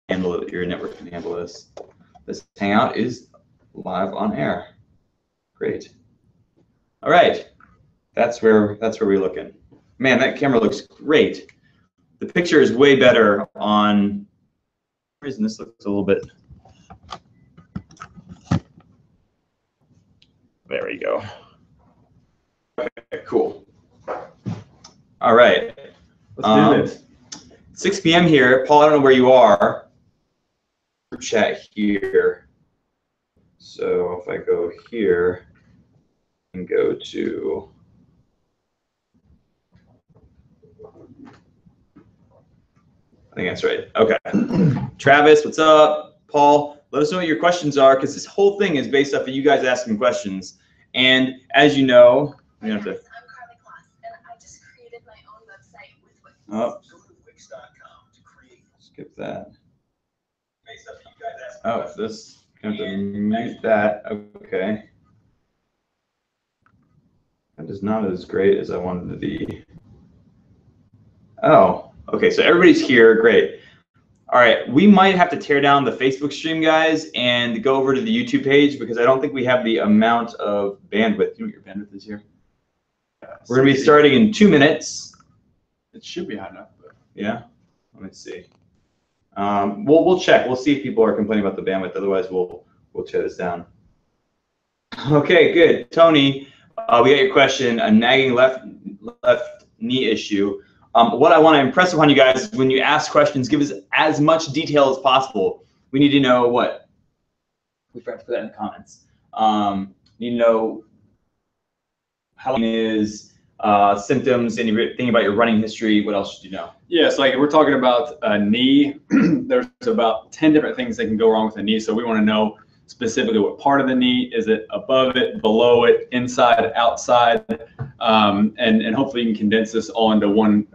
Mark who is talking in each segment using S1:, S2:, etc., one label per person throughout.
S1: handle it. Your network can handle this. This Hangout is live on air. Great. All right. That's where we're looking. Man, that camera looks great. The picture is way better on. For some reason this looks a little bit. There we go. Okay, cool. All right.
S2: Let's do this.
S1: 6 p.m. here. Paul, I don't know where you are. Chat here. So if I go here and go to. I think that's right. Okay. Travis, what's up? Paul, let us know what your questions are, because this whole thing is based off of you guys asking questions. And as you know, we have to.
S3: I'm Carly Kloss, and I just created my own website with Wix.
S1: Oh. Skip that. Oh, this. I have to mute that. Okay. That is not as great as I wanted to be. Oh, okay. So everybody's here. Great. All right. We might have to tear down the Facebook stream, guys, and go over to the YouTube page, because I don't think we have the amount of bandwidth. You know what your bandwidth is here? We're going to be starting in 2 minutes.
S2: It should be high enough. But.
S1: Yeah. Let me see. We'll check. We'll see if people are complaining about the bandwidth. Otherwise, we'll tear this down. Okay, good. Tony, we got your question. A nagging left knee issue. What I want to impress upon you guys is when you ask questions, give us as much detail as possible. We need to know what. We forgot to put that in the comments. Need to know how long it is, symptoms, anything about your running history. What else should you know?
S2: Yeah, so like if we're talking about a knee, there's about 10 different things that can go wrong with the knee. So we want to know specifically what part of the knee. Is it above it, below it, inside, outside? And hopefully you can condense this all into one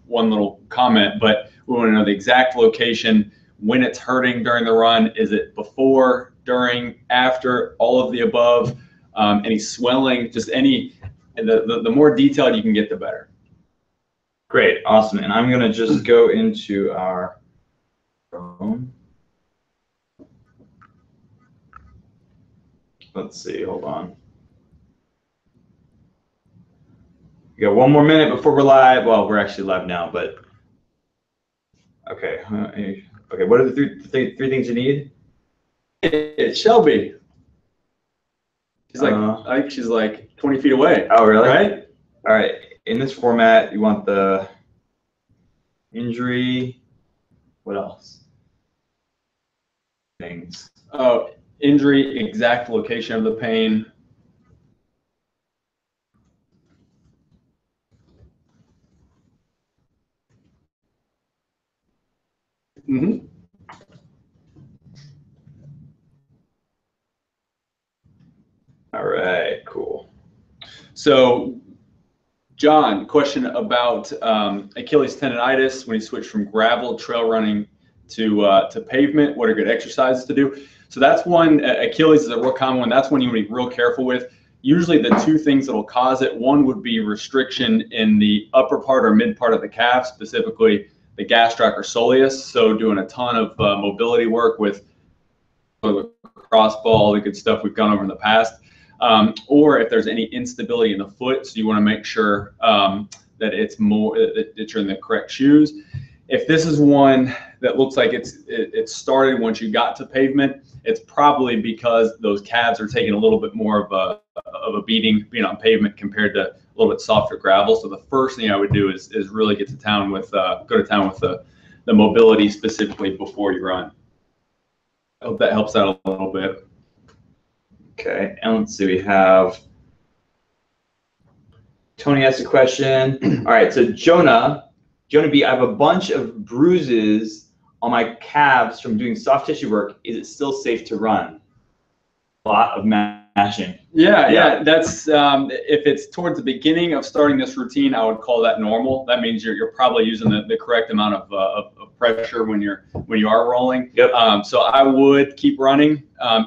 S2: little comment. But we want to know the exact location, when it's hurting during the run. Is it before, during, after, all of the above? Any swelling, just any. And the more detailed you can get, the better.
S1: Great, awesome. And I'm gonna just go into our phone. Let's see, hold on. We got 1 more minute before we're live. Well, we're actually live now, but okay. Okay, what are the three things you need?
S2: It's Shelby. She's like, I think she's like 20 feet away.
S1: Oh, really?
S2: Right?
S1: All right. In this format, you want the injury. What else? Things.
S2: Oh, injury, exact location of the pain. Mm-hmm.
S1: All right, cool.
S2: So, John, question about Achilles tendonitis when he switched from gravel trail running to pavement. What are good exercises to do? So that's one. Achilles is a real common one. That's one you want to be real careful with. Usually the two things that will cause it, one would be restriction in the upper part or mid part of the calf, specifically the gastroc or soleus. So doing a ton of mobility work with crossball, all the good stuff we've gone over in the past. Or if there's any instability in the foot, so you want to make sure that it's that you're in the correct shoes. If this is one that looks like it started once you got to pavement, it's probably because those calves are taking a little bit more of a beating being on pavement compared to a little bit softer gravel. So the first thing I would do is really go to town with the mobility specifically before you run. I hope that helps out a little bit.
S1: Okay, and let's see, we have Tony asked a question. All right, so Jonah B, I have a bunch of bruises on my calves from doing soft tissue work. Is it still safe to run? A lot of mashing.
S2: Yeah. That's if it's towards the beginning of starting this routine, I would call that normal. That means you're probably using the correct amount of pressure when you are rolling.
S1: Yep.
S2: So I would keep running.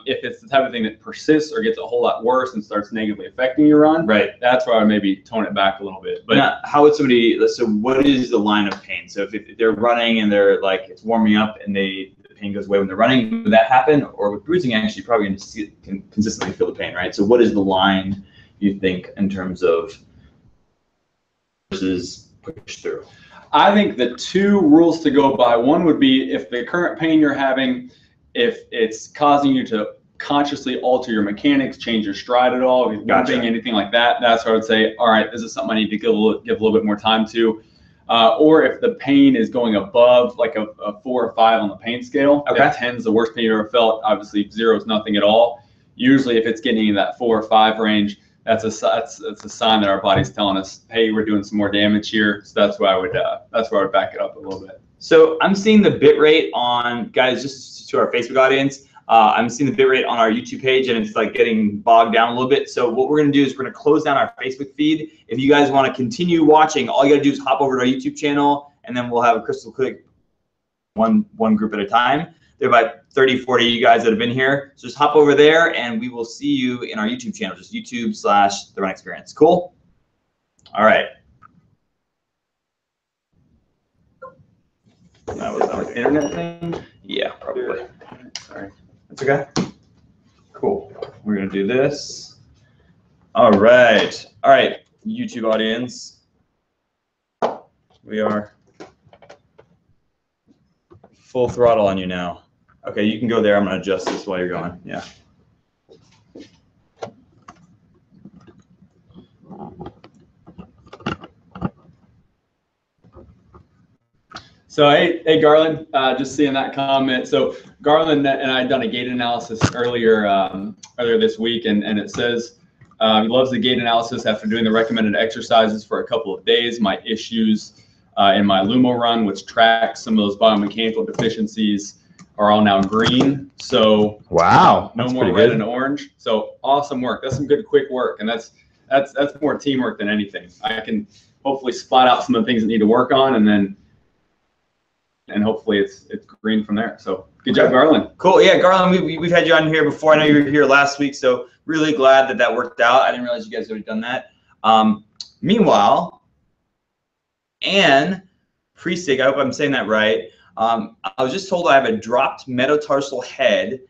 S2: If it's the type of thing that persists or gets a whole lot worse and starts negatively affecting your run,
S1: right,
S2: that's where I would maybe tone it back a little bit. But
S1: now, how would somebody? So what is the line of pain? So if they're running and they're like it's warming up and the pain goes away when they're running. Would that happen? Or with bruising, actually, you're probably going to consistently feel the pain, right? So what is the line you think in terms of versus push through?
S2: I think the two rules to go by, one would be if the current pain you're having, if it's causing you to consciously alter your mechanics, change your stride at all, if you're doing anything like that, that's where I would say, all right, this is something I need to give a little bit more time to. Or if the pain is going above like a 4 or 5 on the pain scale, that 10 is the worst pain you've ever felt. Obviously 0 is nothing at all. Usually if it's getting in that 4 or 5 range, that's a sign that our body's telling us, hey, we're doing some more damage here. So that's why I would back it up a little bit.
S1: So I'm seeing the bit rate on, guys, just to our Facebook audience, I'm seeing the bit rate on our YouTube page, and it's like getting bogged down a little bit. So what we're going to do is we're going to close down our Facebook feed. If you guys want to continue watching, all you got to do is hop over to our YouTube channel, and then we'll have a crystal clear one group at a time. There are about 30, 40 of you guys that have been here. So just hop over there, and we will see you in our YouTube channel, just YouTube/The Run Experience. Cool? All right. That was an internet thing? Yeah, probably. Sorry. That's okay. Cool. We're going to do this. All right. All right, YouTube audience. We are full throttle on you now. Okay, you can go there. I'm going to adjust this while you're going. Yeah.
S2: So hey Garland, just seeing that comment. So Garland and I had done a gait analysis earlier this week, and it says he loves the gait analysis after doing the recommended exercises for a couple of days. My issues in my Lumo run, which tracks some of those biomechanical deficiencies, are all now green. So
S1: wow,
S2: no more red and orange. So awesome work. That's some good quick work, and that's more teamwork than anything. I can hopefully spot out some of the things that need to work on, and hopefully it's green from there. So good job, Garland.
S1: Cool. Yeah, Garland, we've had you on here before. I know you were here last week, so really glad that worked out. I didn't realize you guys had already done that. Meanwhile, Anne Priestig, I hope I'm saying that right. I was just told I have a dropped metatarsal head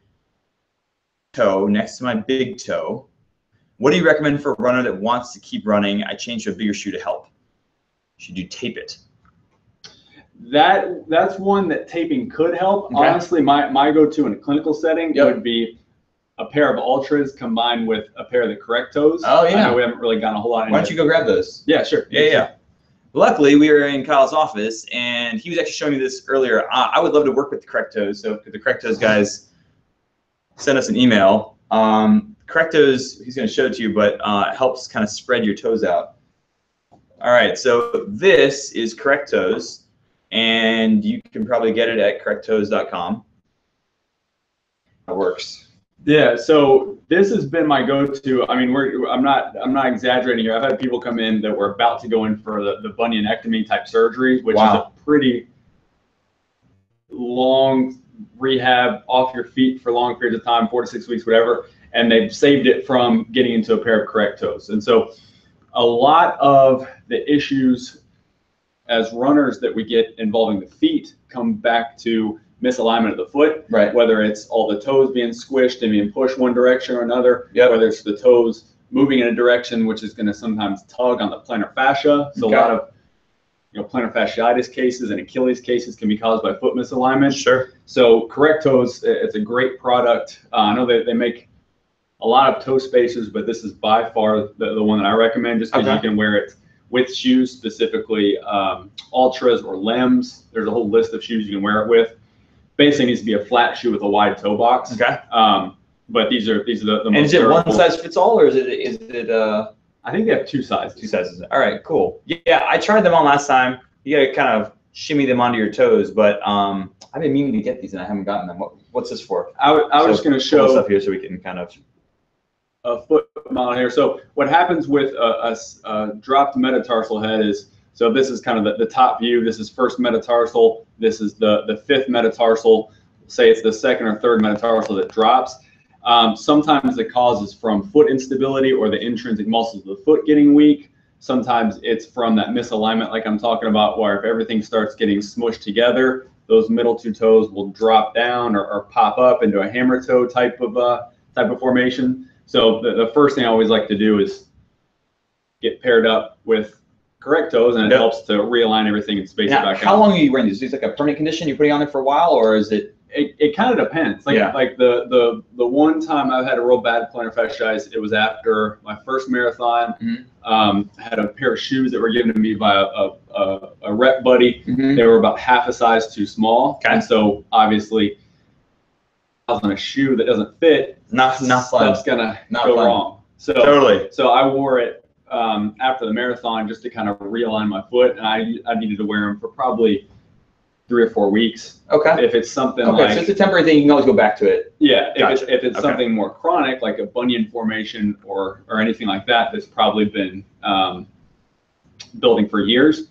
S1: toe next to my big toe. What do you recommend for a runner that wants to keep running? I changed to a bigger shoe to help. Should you tape it?
S2: That's one that taping could help. Okay. Honestly, my go-to in a clinical setting would be a pair of ultras combined with a pair of the correct toes.
S1: Oh yeah.
S2: I know we haven't really gotten a whole lot into.
S1: Why don't you go grab those?
S2: Yeah, sure.
S1: Yeah. Luckily, we were in Kyle's office, and he was actually showing me this earlier. I would love to work with the correct toes. So if the correct toes guys send us an email. Correct toes, he's going to show it to you, but it helps kind of spread your toes out. All right, so this is correct toes. And you can probably get it at correcttoes.com. It works.
S2: Yeah, so this has been my go-to. I mean, I'm not exaggerating here. I've had people come in that were about to go in for the bunionectomy type surgery, which is a pretty long rehab off your feet for long periods of time, 4 to 6 weeks, whatever, and they've saved it from getting into a pair of correct toes. And so a lot of the issues as runners that we get involving the feet come back to misalignment of the foot, right? Whether it's all the toes being squished and being pushed one direction or another, whether it's the toes moving in a direction which is going to sometimes tug on the plantar fascia. So a lot of plantar fasciitis cases and Achilles cases can be caused by foot misalignment.
S1: Sure.
S2: So correct toes, it's a great product. I know they make a lot of toe spacers, but this is by far the one that I recommend, just because you can wear it with shoes, specifically ultras or lems. There's a whole list of shoes you can wear it with. Basically, it needs to be a flat shoe with a wide toe box. Okay. But these are the most.
S1: And is it one size fits all, or is it?
S2: I think they have 2 sizes.
S1: 2 sizes. All right, cool. Yeah, I tried them on last time. You got to kind of shimmy them onto your toes, but I've been meaning to get these and I haven't gotten them. What's this for?
S2: I was just going to show
S1: this up here so we can kind of.
S2: A foot model here. So what happens with a dropped metatarsal head is, so this is kind of the top view. This is first metatarsal. This is the 5th metatarsal. Say it's the 2nd or 3rd metatarsal that drops. Sometimes the cause is from foot instability or the intrinsic muscles of the foot getting weak. Sometimes it's from that misalignment like I'm talking about, where if everything starts getting smushed together, those middle two toes will drop down or pop up into a hammer toe type of formation. So the first thing I always like to do is get paired up with correct toes, and it helps to realign everything and space it back out.
S1: How long are you wearing this? Is it like a permanent condition you're putting on there for a while, or is it?
S2: It kind of depends. Like the one time I've had a real bad plantar fasciitis, it was after my first marathon. I had a pair of shoes that were given to me by a rep buddy. They were about half a size too small, and so obviously, on a shoe that doesn't fit,
S1: not fun.
S2: Stuff's gonna go wrong. So
S1: totally.
S2: So I wore it after the marathon just to kind of realign my foot, and I needed to wear them for probably 3 or 4 weeks. Okay. If it's something like,
S1: so it's a temporary thing, you can always go back to it.
S2: Yeah. If it's something more chronic, like a bunion formation or anything like that, that's probably been building for years.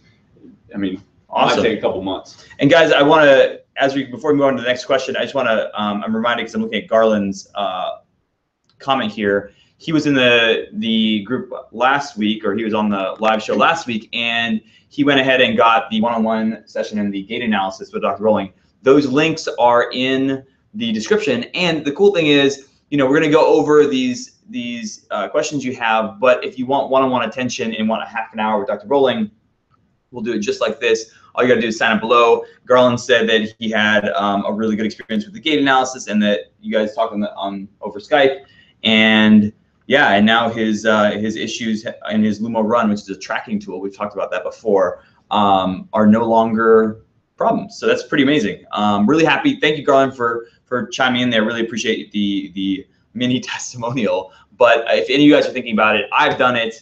S2: I mean,
S1: awesome.
S2: It might take a couple months.
S1: And guys, I want to, before we move on to the next question, I just want to, I'm reminded because I'm looking at Garland's comment here. He was in the group last week, or he was on the live show last week, and he went ahead and got the one-on-one session and the gait analysis with Dr. Rolling. Those links are in the description. And the cool thing is, we're going to go over these questions you have, but if you want one-on-one attention and want a half an hour with Dr. Rolling, we'll do it just like this. All you got to do is sign up below. Garland said that he had a really good experience with the gait analysis, and that you guys talked on over Skype. And yeah, and now his issues in his Lumo Run, which is a tracking tool, we've talked about that before, are no longer problems. So that's pretty amazing. Really happy. Thank you, Garland, for chiming in there. Really appreciate the mini testimonial. But if any of you guys are thinking about it, I've done it.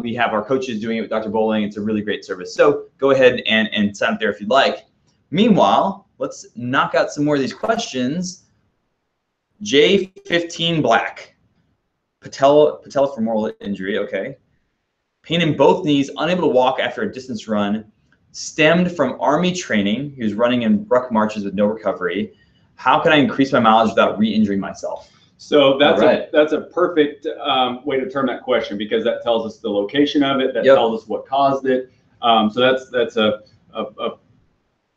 S1: We have our coaches doing it with Dr. Bowling. It's a really great service. So go ahead and sign up there if you'd like. Meanwhile, let's knock out some more of these questions. J15 Black. Patellofemoral injury, okay. Pain in both knees, unable to walk after a distance run, stemmed from Army training. He was running in ruck marches with no recovery. How can I increase my mileage without re-injuring myself?
S2: So that's a perfect way to term that question, because that tells us the location of it, that tells us what caused it. So that's a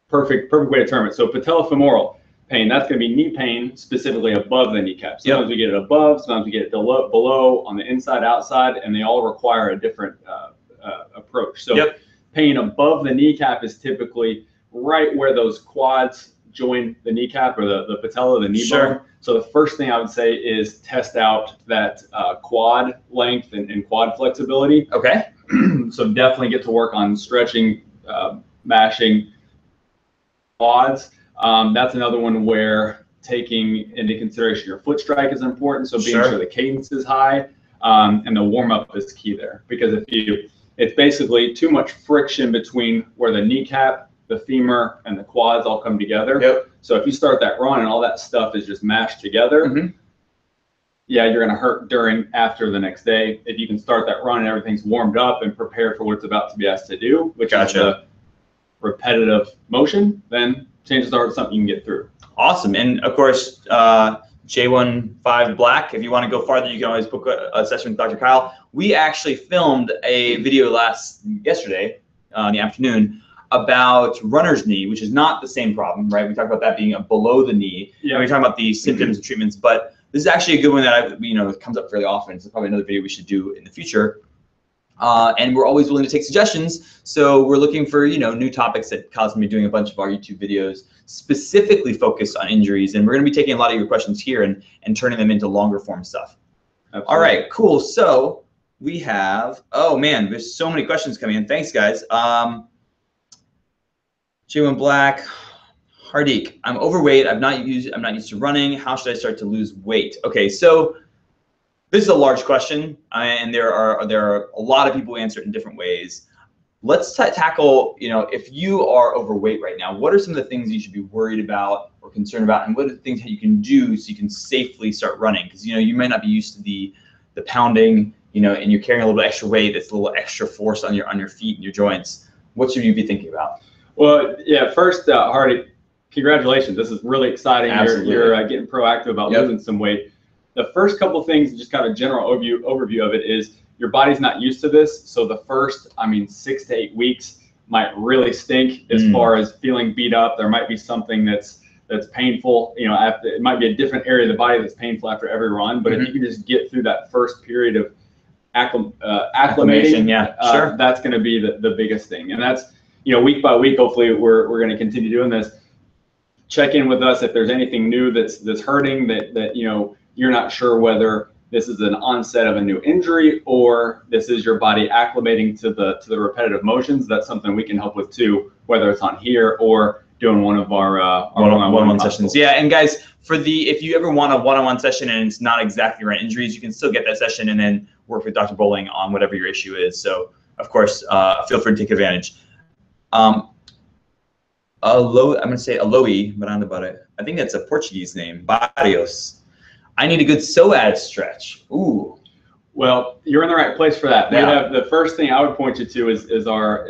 S2: perfect way to term it. So patellofemoral pain, that's going to be knee pain, specifically above the kneecap. Sometimes we get it above, sometimes we get it below, on the inside, outside, and they all require a different approach. So pain above the kneecap is typically right where those quads join the kneecap, or the patella, the knee bone. So the first thing I would say is test out that quad length and quad flexibility.
S1: Okay.
S2: So definitely get to work on stretching, mashing quads. That's another one where taking into consideration your foot strike is important. So being sure the cadence is high, and the warm up is key there, because it's basically too much friction between where the kneecap, the femur, and the quads all come together. So if you start that run and all that stuff is just mashed together, yeah, you're going to hurt after the next day. If you can start that run and everything's warmed up and prepared for what it's about to be asked to do, which is the repetitive motion, then chances are it's something you can get through. Awesome. And of course, J15 Black, if you want to go farther, you can always book a session with Dr. Kyle. We actually filmed a video yesterday in the afternoon about runner's knee, which is not the same problem, right? We talked about that being below the knee. And we're talking about the symptoms and treatments, but this is actually a good one that it comes up fairly often. So probably another video we should do in the future. And we're always willing to take suggestions. So we're looking for, new topics that Kyle's gonna be doing a bunch of our YouTube videos specifically focused on injuries. And we're gonna be taking a lot of your questions here and turning them into longer form stuff. Absolutely. All right, cool. So we have, oh man, there's so many questions coming in. Thanks, guys. J1 Black, Hardik, I'm overweight. I'm not used to running. How should I start to lose weight? Okay, so this is a large question, and there are a lot of people who answer it in different ways. Let's tackle, if you are overweight right now, what are some of the things you should be worried about or concerned about, and what are the things that you can do so you can safely start running? Because you might not be used to the pounding, and you're carrying a little bit extra weight. That's a little extra force on your feet and your joints. What should you be thinking about? Well, yeah, first, Hardy, congratulations. This is really exciting. Absolutely. You're getting proactive about losing some weight. The first couple of things, just kind of general overview of it, is your body's not used to this. So the first, 6 to 8 weeks might really stink as far as feeling beat up. There might be something that's painful. You know, it might be a different area of the body that's painful after every run. But if you can just get through that first period of acclimating,
S1: sure,
S2: that's going to be the biggest thing. And that's, you know, week by week, hopefully we're going to continue doing this. Check in with us if there's anything new that's hurting, that you know, you're not sure whether this is an onset of a new injury or this is your body acclimating to the repetitive motions. That's something we can help with too, whether it's on here or doing one of our one-on-one
S1: sessions. Yeah, and guys, if you ever want a one-on-one session and it's not exactly around injuries, you can still get that session and then work with Dr. Bowling on whatever your issue is. So of course, feel free to take advantage. I'm gonna say Aloe, but I don't know about it. I think that's a Portuguese name, Barrios. I need a good psoas stretch. Ooh.
S2: Well, you're in the right place for that. Yeah. The first thing I would point you to is our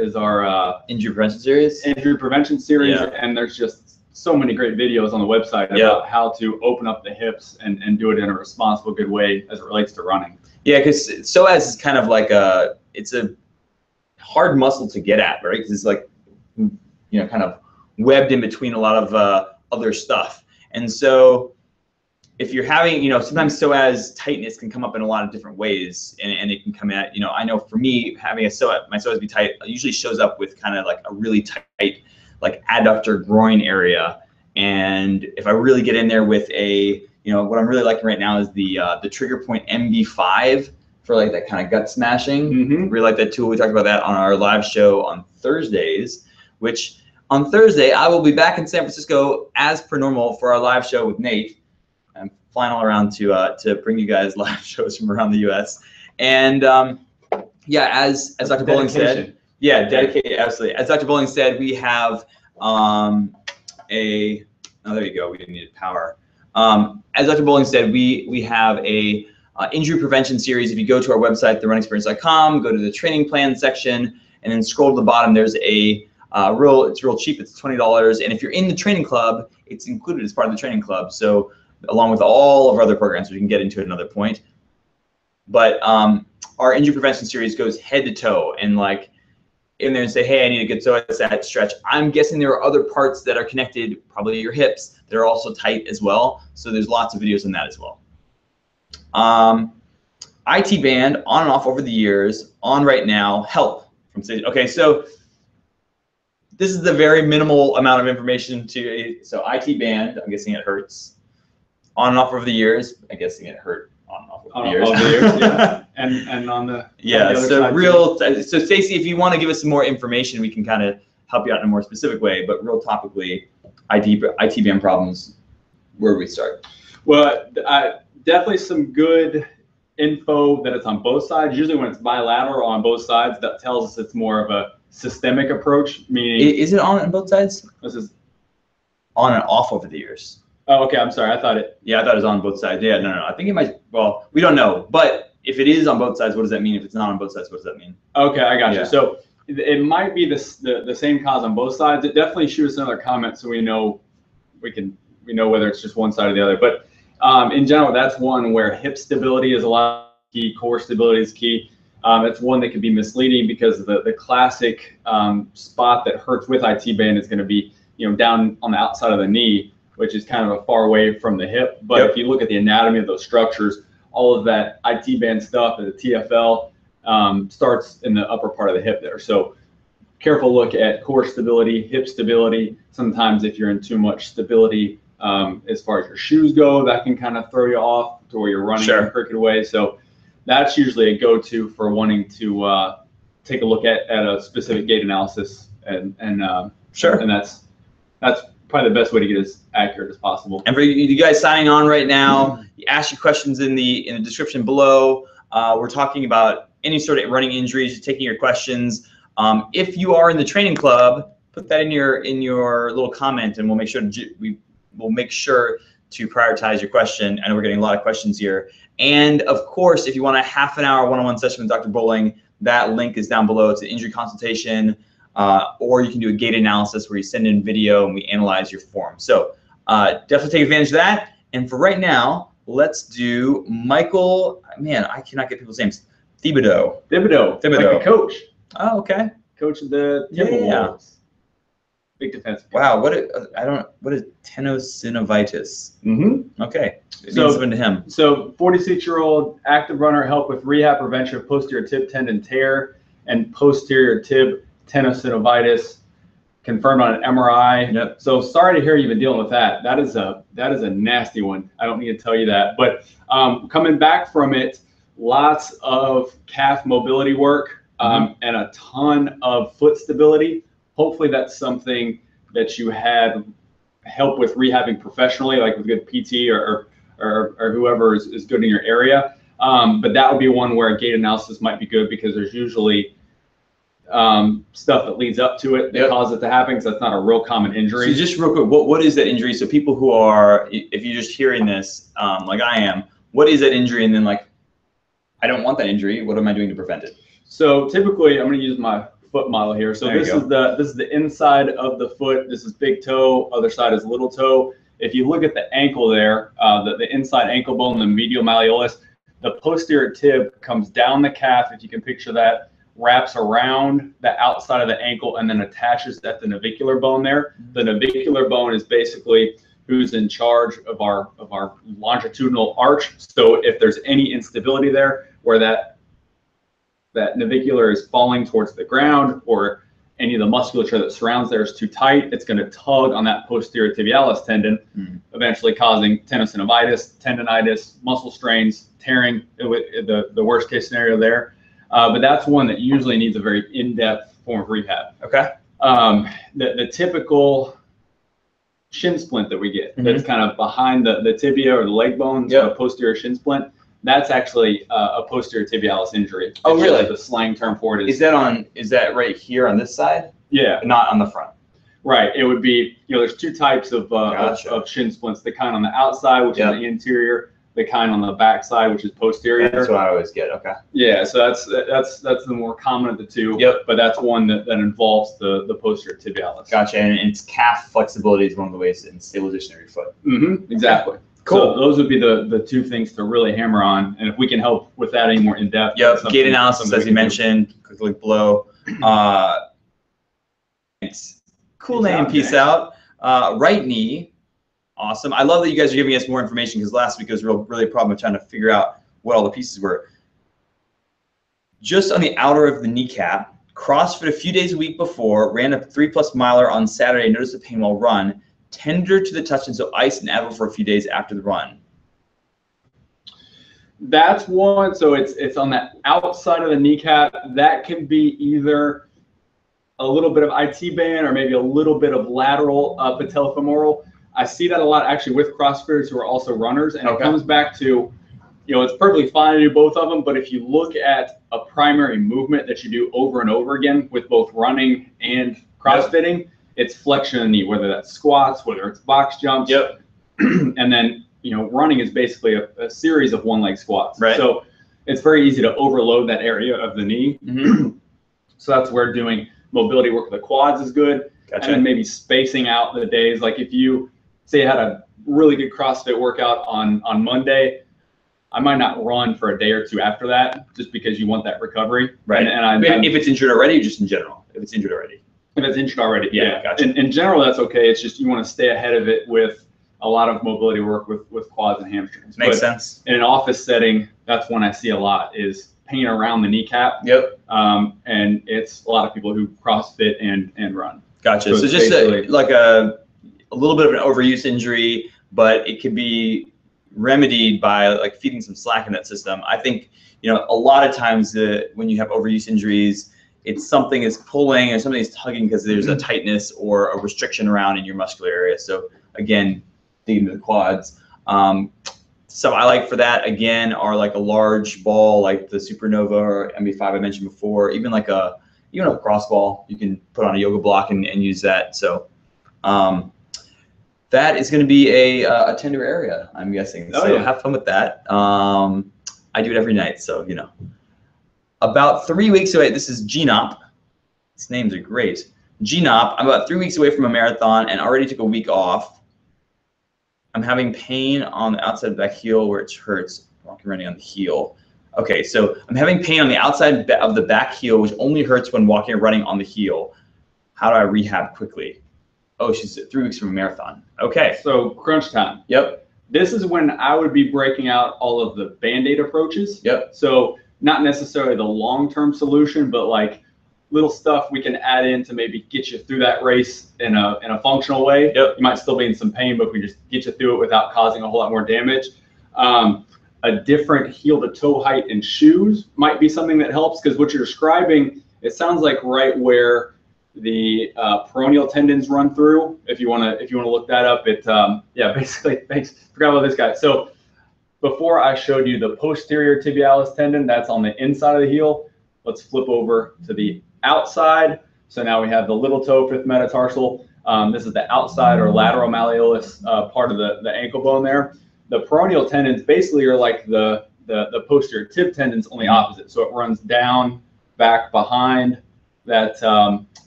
S1: injury prevention series.
S2: Injury prevention series, yeah. And there's just so many great videos on the website about how to open up the hips and do it in a responsible, good way as it relates to running.
S1: Yeah, because psoas is kind of like it's a hard muscle to get at, right? Because it's like, you know, kind of webbed in between a lot of other stuff, and so if you're having, you know, sometimes psoas tightness can come up in a lot of different ways, and it can come at, you know, I know for me, having my psoas be tight usually shows up with kind of like a really tight, like adductor groin area. And if I really get in there with you know, what I'm really liking right now is the Trigger Point MB5 for like that kind of gut smashing. Really like that tool. We talked about that on our live show on Thursdays, which on Thursday, I will be back in San Francisco as per normal for our live show with Nate. I'm flying all around to bring you guys live shows from around the U.S. And yeah, as Dr. Bowling said, yeah, dedicated, absolutely. As Dr. Bowling said, we have oh, there you go, we needed power. As Dr. Bowling said, we have a injury prevention series. If you go to our website, therunexperience.com, go to the training plan section, and then scroll to the bottom, there's it's real cheap, it's $20. And if you're in the training club, it's included as part of the training club. So along with all of our other programs, we can get into at another point. But our injury prevention series goes head to toe, and like in there and say, hey, I need a good psoas stretch. I'm guessing there are other parts that are connected, probably your hips, that are also tight as well. So there's lots of videos on that as well. IT band on and off over the years, on right now, help from stage. Okay, so this is the very minimal amount of information so IT band, I'm guessing it hurts. On and off over the years, I'm guessing it hurt on and off over the years.
S2: Yeah. and on the
S1: so Stacey, if you want to give us some more information, we can kind of help you out in a more specific way. But real topically, IT band problems, where do we start?
S2: Well, definitely some good info that it's on both sides. Usually when it's bilateral on both sides, that tells us it's more of a systemic approach. Meaning,
S1: is it on both sides?
S2: This is
S1: on and off over the years.
S2: Oh, okay. I'm sorry. I thought it
S1: was on both sides. Yeah, no. I think it might. Well, we don't know. But if it is on both sides, what does that mean? If it's not on both sides, what does that mean?
S2: Okay, I got you. So it might be the same cause on both sides. It definitely shoot us another comment so we know whether it's just one side or the other. But in general, that's one where hip stability is a lot key. Core stability is key. It's one that can be misleading because the classic spot that hurts with IT band is going to be, you know, down on the outside of the knee, which is kind of a far away from the hip. But if you look at the anatomy of those structures, all of that IT band stuff, the TFL, starts in the upper part of the hip there. So careful look at core stability, hip stability. Sometimes if you're in too much stability, as far as your shoes go, that can kind of throw you off to where you're running in a crooked way. So that's usually a go-to for wanting to take a look at a specific gait analysis, and that's probably the best way to get as accurate as possible.
S1: And for you guys signing on right now, you ask your questions in the description below. We're talking about any sort of running injuries, taking your questions. If you are in the training club, put that in your little comment, and we'll make sure to prioritize your question. I know we're getting a lot of questions here. And of course, if you want a half-an-hour one-on-one session with Dr. Bowling, that link is down below. It's an injury consultation. Or you can do a gait analysis where you send in video and we analyze your form. So definitely take advantage of that. And for right now, let's do Michael. Man, I cannot get people's names. Thibodeau.
S2: Like the coach.
S1: Oh, okay.
S2: coach of the Timberwolves. Big defensive.
S1: Wow, what is tenosynovitis?
S2: Mm-hmm.
S1: Okay, it
S2: So-
S1: means something to him.
S2: So 46-year-old active runner helped with rehab prevention of posterior tib tendon tear and posterior tib tenosynovitis, confirmed on an MRI.
S1: Yep.
S2: So sorry to hear you've been dealing with that. That is a nasty one. I don't need to tell you that. But coming back from it, lots of calf mobility work and a ton of foot stability. Hopefully that's something that you had help with rehabbing professionally, like with good PT or whoever is good in your area. But that would be one where a gait analysis might be good, because there's usually stuff that leads up to it that causes it to happen, because that's not a real common injury.
S1: So just real quick, what is that injury? So people who are, if you're just hearing this, like I am, what is that injury? And then like, I don't want that injury. What am I doing to prevent it?
S2: So typically, I'm going to use my foot model here. So
S1: There
S2: this
S1: you
S2: is the inside of the foot. This is big toe. Other side is little toe. If you look at the ankle there, the inside ankle bone, the medial malleolus, the posterior tib comes down the calf, if you can picture that, wraps around the outside of the ankle and then attaches at the navicular bone there. The navicular bone is basically who's in charge of our longitudinal arch. So if there's any instability there, where that navicular is falling towards the ground, or any of the musculature that surrounds there is too tight, it's going to tug on that posterior tibialis tendon, eventually causing tenosynovitis, tendonitis, muscle strains, tearing, the worst case scenario there. But that's one that usually needs a very in-depth form of rehab.
S1: Okay.
S2: The typical shin splint that we get, that's kind of behind the tibia or the leg bone, so a posterior shin splint, that's actually a posterior tibialis injury.
S1: Oh, really?
S2: The slang term for it
S1: Is that right here on this side?
S2: Yeah.
S1: Not on the front.
S2: Right. It would be, there's two types of shin splints, the kind on the outside, which is the anterior, the kind on the back side, which is posterior.
S1: That's what I always get. Okay.
S2: Yeah. So that's the more common of the two.
S1: Yep.
S2: But that's one that involves the posterior tibialis.
S1: Gotcha. And it's calf flexibility is one of the ways in stabilization of your foot.
S2: Mm-hmm. Exactly.
S1: Cool.
S2: So those would be the two things to really hammer on. And if we can help with that any more in depth.
S1: Yep. Gait analysis, as you mentioned, quickly below. Thanks. Cool name. Peace out. Right knee. Awesome. I love that you guys are giving us more information, because last week was really a problem of trying to figure out what all the pieces were. Just on the outer of the kneecap, CrossFit a few days a week before, ran a 3+ miler on Saturday, noticed the pain while run, tender to the touch, and so ice and Advil for a few days after the run.
S2: That's one. So it's on the outside of the kneecap. That can be either a little bit of IT band or maybe a little bit of lateral patellofemoral. I see that a lot actually with CrossFitters who are also runners, and it comes back to, it's perfectly fine to do both of them, but if you look at a primary movement that you do over and over again with both running and CrossFitting, it's flexion of the knee, whether that's squats, whether it's box jumps. Yep. And then, running is basically a series of one-leg squats. Right. So it's very easy to overload that area of the knee. So that's where doing mobility work with the quads is good. Gotcha. And then maybe spacing out the days. Like if you say you had a really good CrossFit workout on Monday, I might not run for a day or two after that, just because you want that recovery. Right. And
S1: if it's injured already, or just in general? If it's injured already.
S2: If it's injured already, yeah.
S1: Gotcha.
S2: In general, that's okay. It's just you want to stay ahead of it with a lot of mobility work with quads and hamstrings.
S1: Makes sense.
S2: In an office setting, that's when I see a lot is pain around the kneecap.
S1: Yep.
S2: And it's a lot of people who CrossFit and run.
S1: Gotcha. So just like a little bit of an overuse injury, but it could be remedied by like feeding some slack in that system. I think, a lot of times when you have overuse injuries, it's something is pulling or something is tugging because there's a tightness or a restriction around in your muscular area. So again, digging into the quads. So I like for that, again, are like a large ball like the Supernova or MB5 I mentioned before, even like a cross ball, you can put on a yoga block and use that. So that is going to be a tender area, I'm guessing. So have fun with that. I do it every night, so About 3 weeks away, this is GNOP. These names are great. GNOP, I'm about 3 weeks away from a marathon and already took a week off. I'm having pain on the outside of the back heel where it hurts, walking running on the heel. Okay, so I'm having pain on the outside of the back heel, which only hurts when walking or running on the heel. How do I rehab quickly? Oh, she's 3 weeks from a marathon. Okay.
S2: So crunch time.
S1: Yep.
S2: This is when I would be breaking out all of the Band-Aid approaches.
S1: Yep.
S2: So not necessarily the long-term solution, but like little stuff we can add in to maybe get you through that race in a functional way.
S1: Yep.
S2: You might still be in some pain, but we just get you through it without causing a whole lot more damage. A different heel to toe height in shoes might be something that helps, because what you're describing, it sounds like right where the peroneal tendons run through. If you want to look that up, yeah, basically, thanks. Forgot about this guy. So before I showed you the posterior tibialis tendon, that's on the inside of the heel. Let's flip over to the outside. So now we have the little toe, fifth metatarsal. This is the outside or lateral malleolus part of the ankle bone there. The peroneal tendons basically are like the posterior tib tendons, only opposite. So it runs down, back, behind that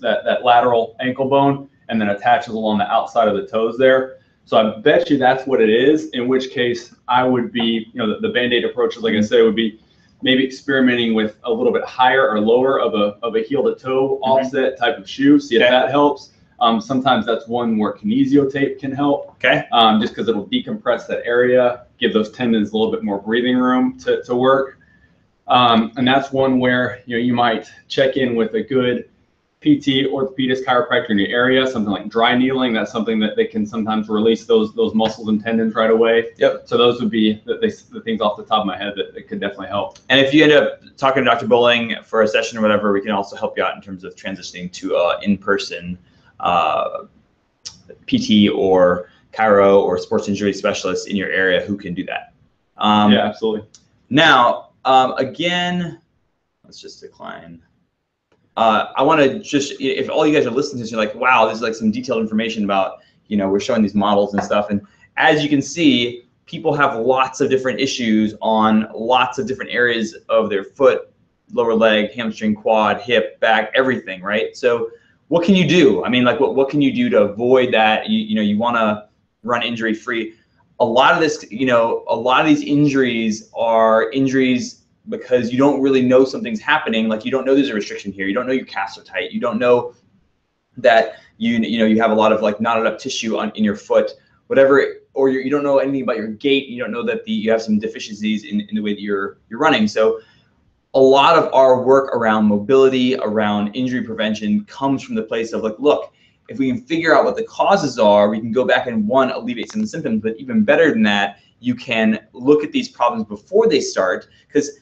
S2: that lateral ankle bone, and then attaches along the outside of the toes there. So I bet you that's what it is, in which case I would be, the Band-Aid approaches, like I said, would be maybe experimenting with a little bit higher or lower of a heel to toe offset type of shoe, see if that helps. Sometimes that's one where kinesio tape can help.
S1: Okay.
S2: Just because it'll decompress that area, give those tendons a little bit more breathing room to work. And that's one where you might check in with a good PT, orthopedist, chiropractor in your area, something like dry needling. That's something that they can sometimes release those muscles and tendons right away. Yep. So those would be the things off the top of my head that could definitely help.
S1: And if you end up talking to Dr. Bowling for a session or whatever, we can also help you out in terms of transitioning to in-person PT or chiro or sports injury specialist in your area who can do that.
S2: Yeah, absolutely.
S1: Now, again, let's just decline. I want to just, if all you guys are listening to this, you're like, wow, this is like some detailed information about, we're showing these models and stuff. And as you can see, people have lots of different issues on lots of different areas of their foot, lower leg, hamstring, quad, hip, back, everything, right? So what can you do? I mean, like, what can you do to avoid that? You want to run injury free. A lot of this, a lot of these injuries are injuries because you don't really know something's happening. Like, you don't know there's a restriction here. You don't know your calves are tight. You don't know that you have a lot of like knotted up tissue in your foot, whatever, or you don't know anything about your gait. You don't know that you have some deficiencies in the way that you're running. So a lot of our work around mobility, around injury prevention comes from the place of like, look, if we can figure out what the causes are, we can go back and alleviate some of the symptoms, but even better than that, you can look at these problems before they start, because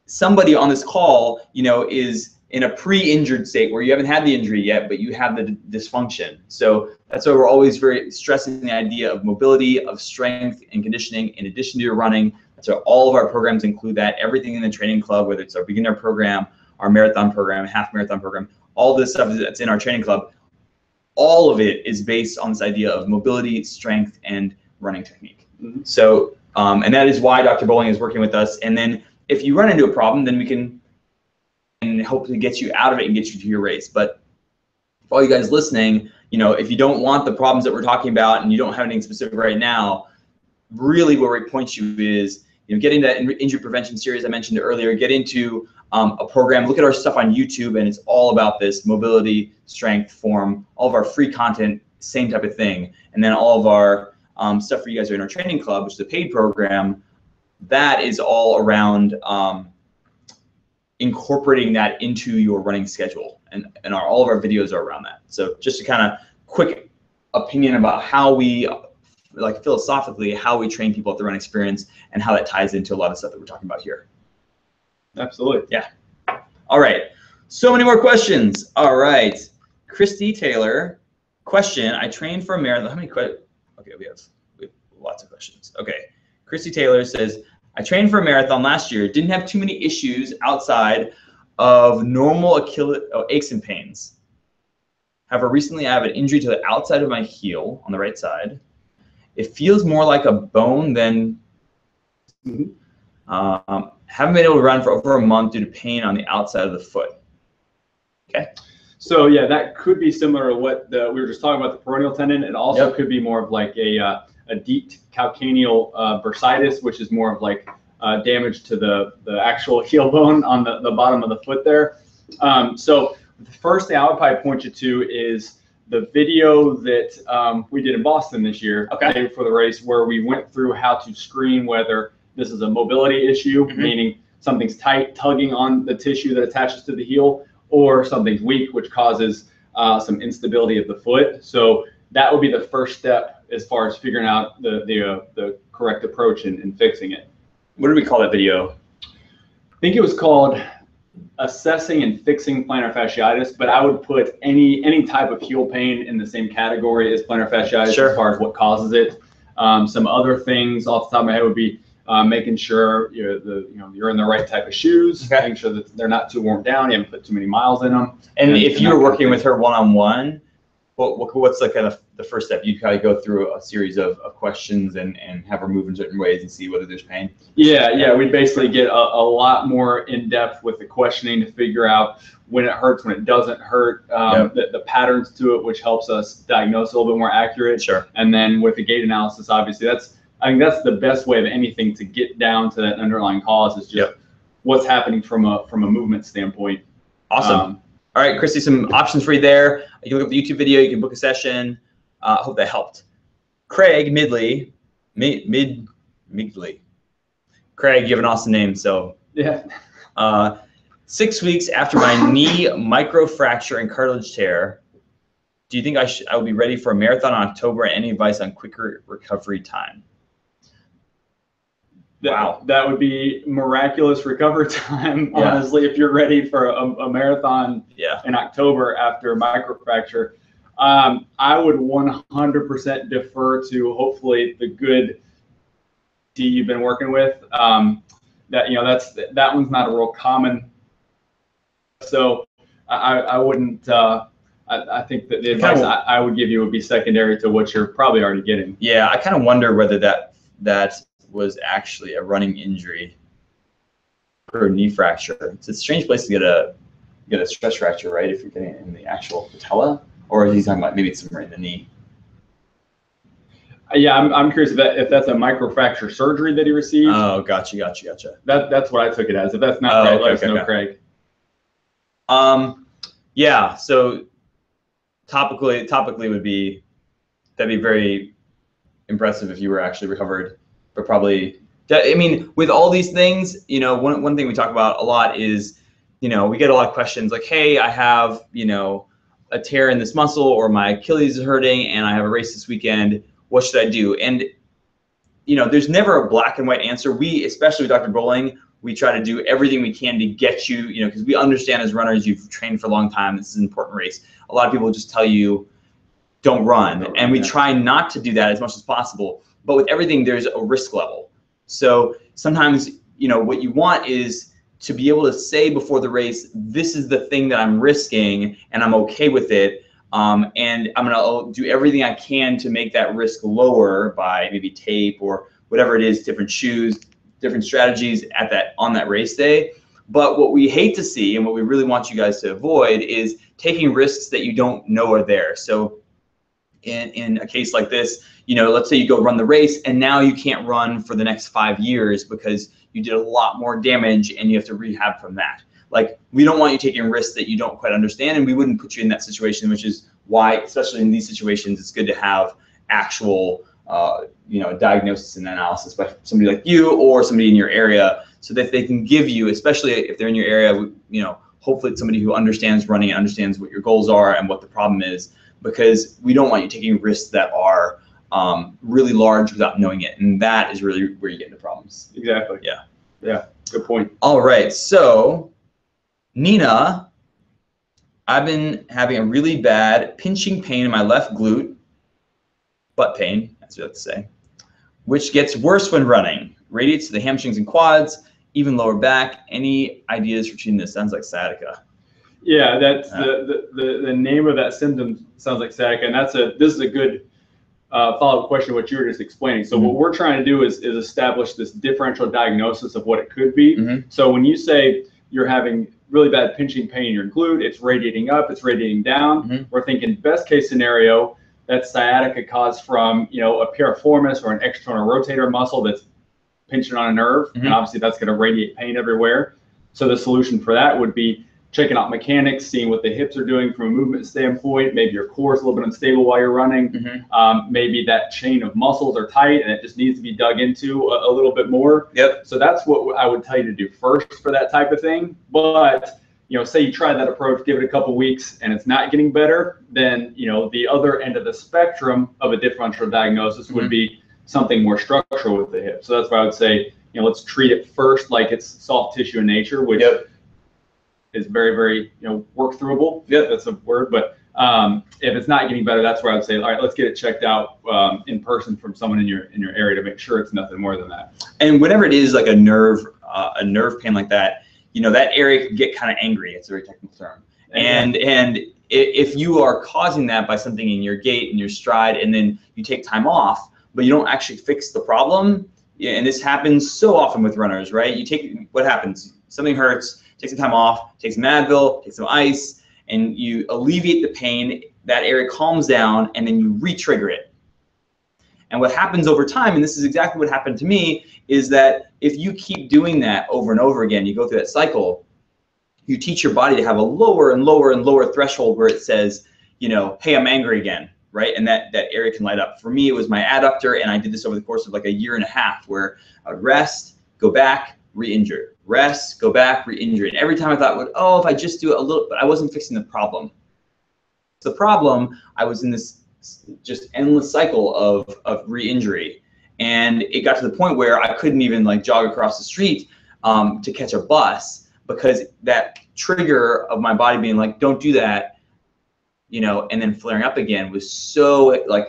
S1: somebody on this call, is in a pre-injured state where you haven't had the injury yet, but you have the dysfunction. So that's why we're always very stressing the idea of mobility, of strength and conditioning in addition to your running. So all of our programs include that. Everything in the training club, whether it's our beginner program, our marathon program, half marathon program, all this stuff that's in our training club, all of it is based on this idea of mobility, strength, and running technique. So, and that is why Dr. Bowling is working with us. And then if you run into a problem, then we can hopefully get you out of it and get you to your race. But for all you guys listening, if you don't want the problems that we're talking about and you don't have anything specific right now, really where we point you is, get into that injury prevention series I mentioned earlier, get into a program, look at our stuff on YouTube, and it's all about this mobility, strength, form, all of our free content, same type of thing. And then all of our stuff for you guys who are in our training club, which is a paid program, that is all around incorporating that into your running schedule. And all of our videos are around that. So just a kind of quick opinion about how we, like philosophically, how we train people at the Run Experience and how that ties into a lot of stuff that we're talking about here.
S2: Absolutely.
S1: Yeah. All right. So many more questions. All right. Christy Taylor, question. I trained for a marathon. How many questions? Okay, we have lots of questions. Okay. Christy Taylor says, I trained for a marathon last year. Didn't have too many issues outside of normal Achilles aches and pains. However, recently I have an injury to the outside of my heel on the right side. It feels more like a bone than haven't been able to run for over a month due to pain on the outside of the foot. Okay.
S2: So yeah, that could be similar to what we were just talking about, the peroneal tendon. It also could be more of like a deep calcaneal bursitis, which is more of like damage to the actual heel bone on the bottom of the foot there. So the first thing I would probably point you to is the video that we did in Boston this year, okay, for the race, where we went through how to screen whether this is a mobility issue, meaning something's tight, tugging on the tissue that attaches to the heel, or something's weak, which causes some instability of the foot. So that would be the first step as far as figuring out the correct approach in fixing it.
S1: What did we call that video?
S2: I think it was called Assessing and Fixing Plantar Fasciitis, but I would put any type of heel pain in the same category as plantar fasciitis, sure, as far as what causes it. Some other things off the top of my head would be making sure you're in the right type of shoes, making sure that they're not too worn down, you haven't put too many miles in them.
S1: And if you were working with her one-on-one, what's the kind of the first step? You kind of go through a series of questions and have her move in certain ways and see whether there's pain?
S2: Yeah, we'd basically get a lot more in depth with the questioning to figure out when it hurts, when it doesn't hurt, the patterns to it, which helps us diagnose a little bit more accurate.
S1: Sure.
S2: And then with the gait analysis, obviously, I think that's the best way of anything to get down to that underlying cause, is just what's happening from a movement standpoint.
S1: Awesome. All right, Christy, some options for you there. You can look up the YouTube video, you can book a session. Hope that helped. Craig Midley. Craig, you have an awesome name, so.
S2: Yeah.
S1: 6 weeks after my knee microfracture and cartilage tear, do you think I will be ready for a marathon in October, and any advice on quicker recovery time?
S2: Wow, that would be miraculous recovery time, honestly, if you're ready for a marathon in October after a microfracture. I would 100% defer to hopefully the good team you've been working with. That one's not a real common. So I wouldn't. I think that the advice I would give you would be secondary to what you're probably already getting.
S1: Yeah, I kind of wonder whether that was actually a running injury or a knee fracture. It's a strange place to get a stress fracture, right? If you're getting it in the actual patella, or is he talking about maybe it's somewhere in the knee?
S2: Yeah, I'm curious if that's a microfracture surgery that he received.
S1: Oh, gotcha.
S2: That's what I took it as. If that's not right, let us know, Craig.
S1: Yeah. So topically would be, that'd be very impressive if you were actually recovered. But probably, I mean, with all these things, one thing we talk about a lot is, we get a lot of questions like, hey, I have, a tear in this muscle, or my Achilles is hurting and I have a race this weekend. What should I do? And, there's never a black and white answer. We, especially with Dr. Bowling, we try to do everything we can to get you, because we understand as runners, you've trained for a long time. This is an important race. A lot of people just tell you, don't run. And we try not to do that as much as possible. But with everything, there's a risk level. So sometimes, what you want is to be able to say before the race, this is the thing that I'm risking and I'm okay with it. And I'm going to do everything I can to make that risk lower by maybe tape or whatever it is, different shoes, different strategies on that race day. But what we hate to see, and what we really want you guys to avoid, is taking risks that you don't know are there. So in a case like this, let's say you go run the race and now you can't run for the next 5 years because you did a lot more damage and you have to rehab from that. Like, we don't want you taking risks that you don't quite understand, and we wouldn't put you in that situation, which is why, especially in these situations, it's good to have actual, diagnosis and analysis by somebody like you or somebody in your area, so that they can give you, especially if they're in your area, hopefully it's somebody who understands running and understands what your goals are and what the problem is, because we don't want you taking risks that are really large without knowing it, and that is really where you get into problems.
S2: Exactly. Yeah, good point.
S1: All right, so Nina, I've been having a really bad pinching pain in my left glute, butt pain, as we like to say, which gets worse when running. Radiates to the hamstrings and quads, even lower back. Any ideas for treating this? Sounds like sciatica.
S2: Yeah, that's the name of that symptom sounds like sciatica, and this is a good follow-up question to what you were just explaining. So what we're trying to do is establish this differential diagnosis of what it could be. So when you say you're having really bad pinching pain in your glute, it's radiating up, it's radiating down. We're thinking best case scenario, that's sciatica caused from a piriformis or an external rotator muscle that's pinching on a nerve, and obviously that's going to radiate pain everywhere. So the solution for that would be checking out mechanics, seeing what the hips are doing from a movement standpoint. Maybe your core is a little bit unstable while you're running. Maybe that chain of muscles are tight and it just needs to be dug into a little bit more. So that's what I would tell you to do first for that type of thing. But say you try that approach, give it a couple weeks, and it's not getting better, then the other end of the spectrum of a differential diagnosis would be something more structural with the hip. So that's why I would say, let's treat it first like it's soft tissue in nature, which is very, very, work throughable. That's a word. But if it's not getting better, that's where I would say, all right, let's get it checked out in person from someone in your area to make sure it's nothing more than that.
S1: And whenever it is like a nerve pain like that, that area can get kind of angry. It's a very technical term. And if you are causing that by something in your gait and your stride, and then you take time off, but you don't actually fix the problem, and this happens so often with runners, right? What happens? Something hurts, take some time off, take some Advil, take some ice, and you alleviate the pain, that area calms down, and then you re-trigger it. And what happens over time, and this is exactly what happened to me, is that if you keep doing that over and over again, you go through that cycle, you teach your body to have a lower and lower and lower threshold where it says, hey, I'm angry again, right? And that area can light up. For me, it was my adductor, and I did this over the course of like a year and a half, where I would rest, go back, re-injure, rest, go back, re-injure. And every time I thought, if I just do it a little, but I wasn't fixing the problem. The problem, I was in this just endless cycle of re-injury. And it got to the point where I couldn't even like jog across the street to catch a bus, because that trigger of my body being like, don't do that, and then flaring up again was so like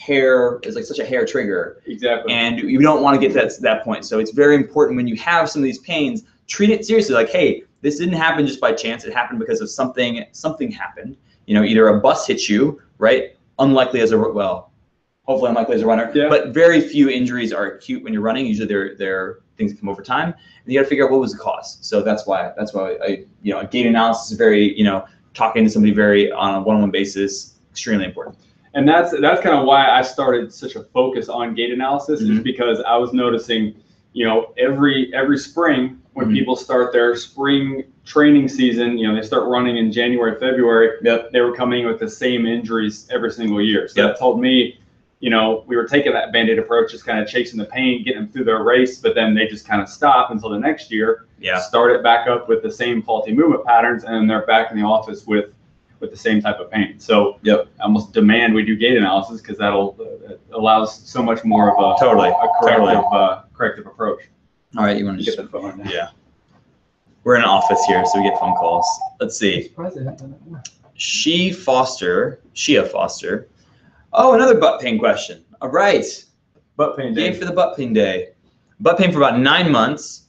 S1: it's like such a hair trigger.
S2: Exactly.
S1: And you don't want to get to that point. So it's very important when you have some of these pains, treat it seriously. Like, hey, this didn't happen just by chance. It happened because of something happened. Either a bus hit you, right? Unlikely as hopefully unlikely as a runner. But very few injuries are acute when you're running. Usually they're things that come over time, and you got to figure out what was the cause. So that's why a gait analysis is very, talking to somebody very on a one-on-one basis, extremely important.
S2: And that's kind of why I started such a focus on gait analysis, is because I was noticing, every spring when people start their spring training season, they start running in January, February, they were coming with the same injuries every single year. So that told me, we were taking that Band-Aid approach, just kind of chasing the pain, getting them through their race, but then they just kind of stop until the next year, start it back up with the same faulty movement patterns, and then they're back in the office with the same type of pain. So I almost demand we do gait analysis, because that allows so much more of a corrective approach.
S1: All right, you want to
S2: get the phone?
S1: Yeah. We're in an office here, so we get phone calls. Let's see. Shia Foster. Oh, another butt pain question. All right.
S2: Butt pain day.
S1: Yay for the butt pain day. Butt pain for about 9 months.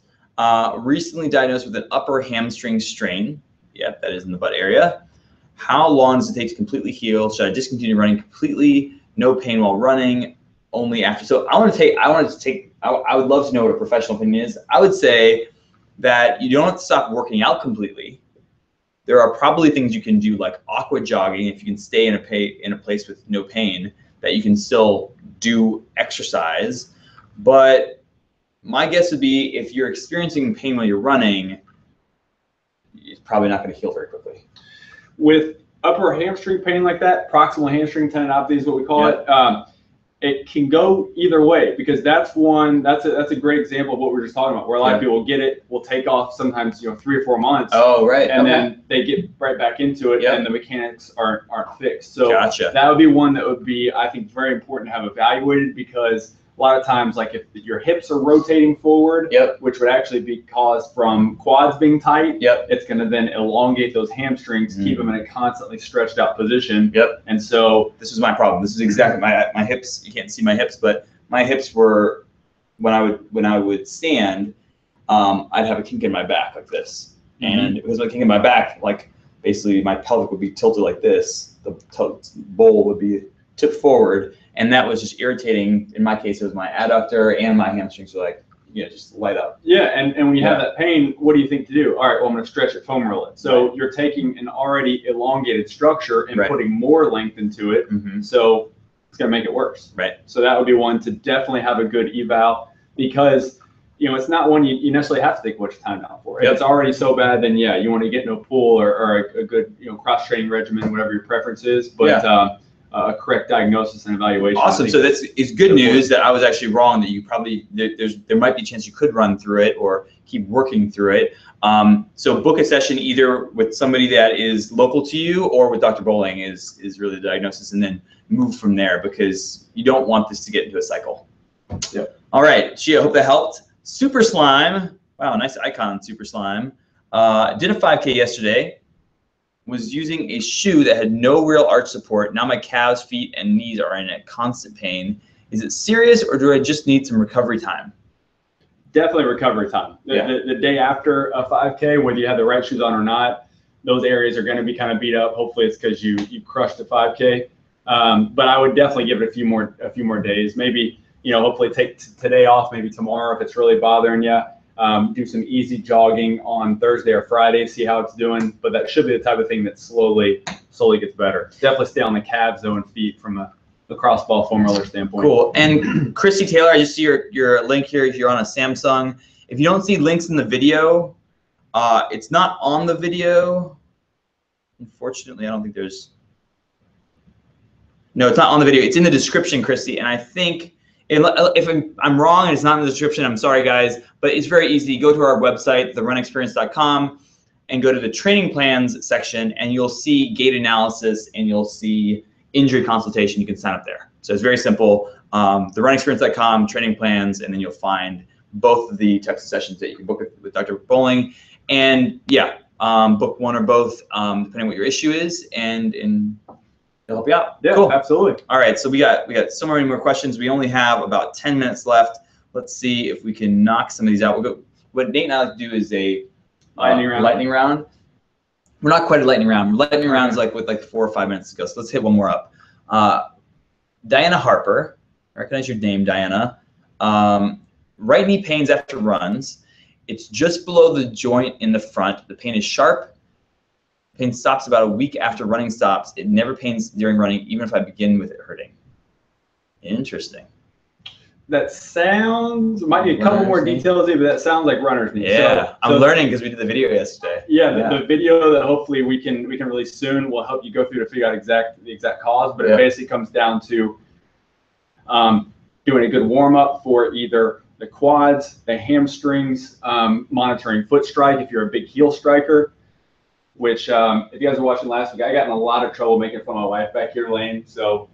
S1: Recently diagnosed with an upper hamstring strain. Yep, that is in the butt area. How long does it take to completely heal? Should I discontinue running completely? No pain while running, only after. So I would love to know what a professional opinion is. I would say that you don't have to stop working out completely. There are probably things you can do, like aqua jogging, if you can stay in a place with no pain, that you can still do exercise. But my guess would be, if you're experiencing pain while you're running, it's probably not going to heal very quickly.
S2: With upper hamstring pain like that, proximal hamstring tendinopathy is what we call it. It can go either way, because that's a great example of what we were just talking about, where a lot of people get it, will take off sometimes 3 or 4 months.
S1: Oh, right.
S2: And then they get right back into it, and the mechanics aren't fixed. So
S1: Gotcha.
S2: That would be one that would be, I think, very important to have evaluated, because a lot of times, like if your hips are rotating forward, which would actually be caused from quads being tight, it's going to then elongate those hamstrings, keep them in a constantly stretched out position. And so
S1: this is my problem. This is exactly my hips. You can't see my hips, but my hips were, when I would stand, I'd have a kink in my back like this, and because of a kink in my back, like basically my pelvic would be tilted like this. The bowl would be tipped forward. And that was just irritating. In my case, it was my adductor and my hamstrings were like, just light up.
S2: Yeah, and when you have that pain, what do you think to do? All right, well, I'm going to stretch it, foam roll it. So you're taking an already elongated structure and putting more length into it. So it's going to make it worse.
S1: Right.
S2: So that would be one to definitely have a good eval. because it's not one you necessarily have to take much time down for. If
S1: Yep.
S2: it's already so bad, then yeah, you want to get in a pool or a good cross training regimen, whatever your preference is. But a correct diagnosis and evaluation.
S1: Awesome. So it's good news that I was actually wrong, that you probably there might be a chance you could run through it or keep working through it. So book a session either with somebody that is local to you or with Dr. Bowling is really the diagnosis, and then move from there, because you don't want this to get into a cycle.
S2: Yep.
S1: All right, Shia, I hope that helped. Super Slime, wow, nice icon, Super Slime. Did a 5K yesterday. Was using a shoe that had no real arch support. Now my calves, feet, and knees are in a constant pain. Is it serious, or do I just need some recovery time?
S2: Definitely recovery time. The day after a 5K, whether you have the right shoes on or not, those areas are going to be kind of beat up. Hopefully it's because you crushed the 5K. But I would definitely give it a few more days. Maybe, hopefully take today off, maybe tomorrow if it's really bothering you. Do some easy jogging on Thursday or Friday, see how it's doing. But that should be the type of thing that slowly gets better. Definitely stay on the calves though and feet from a crossball foam roller standpoint.
S1: Cool. And Christy Taylor, I just see your link here if you're on a Samsung. If you don't see links in the video, it's not on the video. Unfortunately, I don't think there's. No, it's not on the video. It's in the description, Christy. And I think if I'm wrong and it's not in the description, I'm sorry, guys. But it's very easy. Go to our website, therunexperience.com, and go to the training plans section, and you'll see gait analysis and you'll see injury consultation. You can sign up there. So it's very simple. Therunexperience.com, training plans, and then you'll find both of the types of sessions that you can book with Dr. Bowling. And yeah, book one or both, depending on what your issue is, and it'll help you out.
S2: Yeah,
S1: cool.
S2: Absolutely.
S1: All right, so we got so many more questions. We only have about 10 minutes left. Let's see if we can knock some of these out. We'll go. What Nate and I like to do is a lightning round. We're not quite a lightning round. Lightning round is like with 4 or 5 minutes to go. So let's hit one more up. Diana Harper, recognize your name, Diana. Right knee pains after runs. It's just below the joint in the front. The pain is sharp. Pain stops about a week after running stops. It never pains during running, even if I begin with it hurting. Interesting.
S2: That sounds, might be a couple more details here, but that sounds like runner's knee.
S1: Yeah, I'm learning because we did the video yesterday.
S2: Yeah, the video that hopefully we can release soon will help you go through to figure out the exact cause. But it basically comes down to doing a good warm up for either the quads, the hamstrings, monitoring foot strike if you're a big heel striker. Which if you guys were watching last week, I got in a lot of trouble making fun of my wife back here, Lane. So.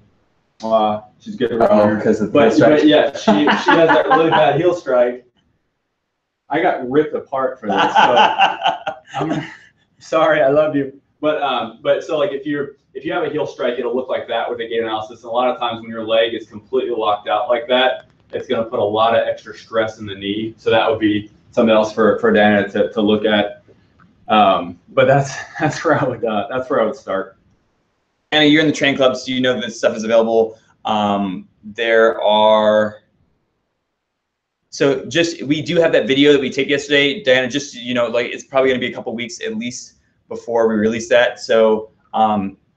S2: She's good runner.
S1: Because of
S2: but yeah, she has that really bad heel strike. I got ripped apart for this. So I'm sorry, I love you. But so like if you have a heel strike, it'll look like that with a gait analysis. And a lot of times when your leg is completely locked out like that, it's going to put a lot of extra stress in the knee. So that would be something else for Diana to look at. But that's where I would start.
S1: Anna, you're in the training club, so you know this stuff is available. We do have that video that we taped yesterday. Diana, just it's probably going to be a couple weeks at least before we release that. So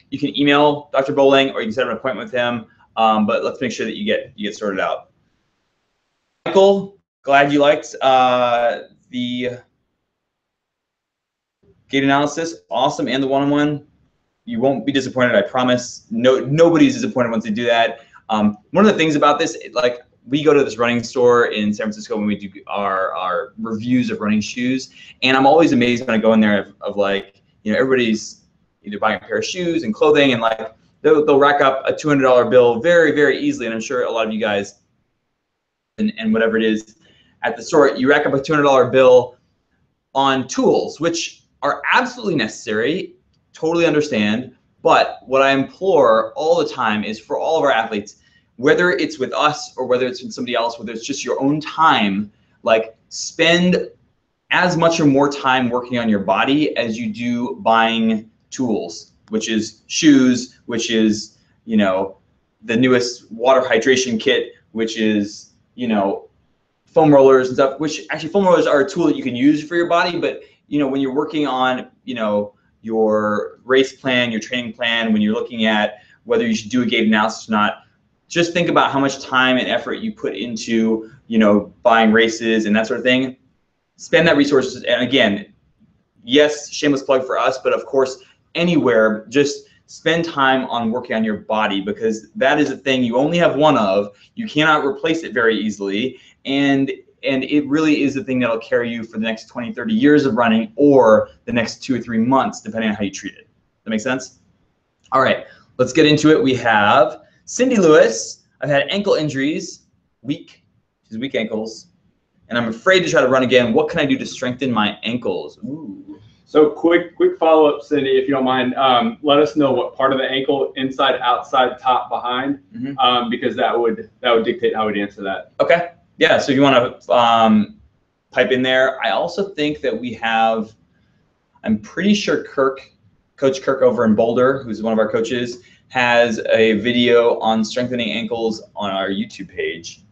S1: you can email Dr. Bowling or you can set up an appointment with him. But let's make sure that you get sorted out. Michael, glad you liked the gait analysis. Awesome, and the one-on-one. You won't be disappointed, I promise. Nobody's disappointed once they do that. One of the things about this, like we go to this running store in San Francisco when we do our reviews of running shoes, and I'm always amazed when I go in there of like, everybody's either buying a pair of shoes and clothing, and like they'll rack up a $200 bill very, very easily, and I'm sure a lot of you guys and whatever it is at the store, you rack up a $200 bill on tools, which are absolutely necessary. Totally understand, but what I implore all the time is for all of our athletes, whether it's with us or whether it's with somebody else, whether it's just your own time, like spend as much or more time working on your body as you do buying tools, which is shoes, which is, the newest water hydration kit, which is, foam rollers and stuff, which actually foam rollers are a tool that you can use for your body, but, when you're working on, your race plan, your training plan, when you're looking at whether you should do a gait analysis or not, just think about how much time and effort you put into, you know, buying races and that sort of thing. Spend that resources, and again, yes, shameless plug for us, but of course, anywhere, just spend time on working on your body, because that is a thing you only have one of. You cannot replace it very easily, and it really is the thing that'll carry you for the next 20, 30 years of running, or the next 2 or 3 months, depending on how you treat it. That make sense? All right, let's get into it. We have Cindy Lewis. I've had ankle injuries, she's weak ankles, and I'm afraid to try to run again. What can I do to strengthen my ankles? Ooh.
S2: So quick follow-up, Cindy, if you don't mind. Let us know what part of the ankle, inside, outside, top, behind, because that would dictate how we'd answer that.
S1: Okay. Yeah. So if you want to pipe in there. I also think that we have, I'm pretty sure Coach Kirk over in Boulder, who's one of our coaches, has a video on strengthening ankles on our YouTube page.